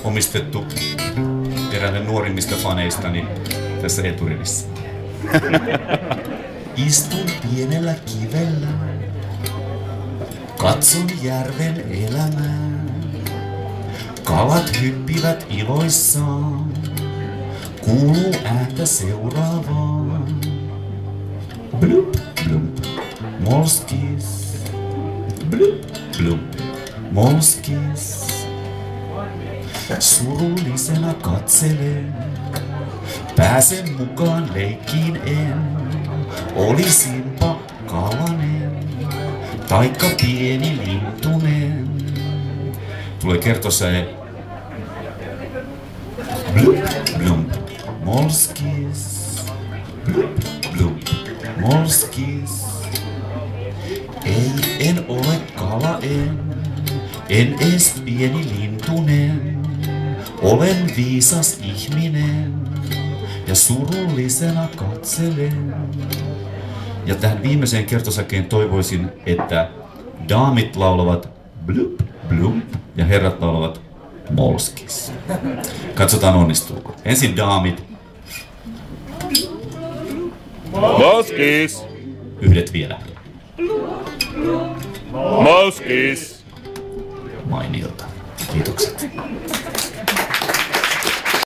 omistettu eräälle nuorimmista faneistani tässä eturivissä. Istun pienellä kivellä, katson järven elämää. Kalat hyppivät iloissaan, kuuluu ääntä seuraavaan. Blup, blump, molskis. Blup, blump, molskis. Surullisena katselen, pääsen mukaan leikkiin en. Olisinpa kalanen, taikka pieni lintunen. Tulee kertosäe. Blup, blump, molskis. Blup, blump, molskis. Ei, en ole kala en ees pieni lintunen. Olen viisas ihminen ja surullisena katselen. Ja tähän viimeiseen kertosäkeen toivoisin, että daamit laulavat blup, blump ja herrat laulavat molskis. Katsotaan onnistuuko. Ensin daamit. Molskis. Yhdet vielä. Molskis. Mainiota. Kiitokset.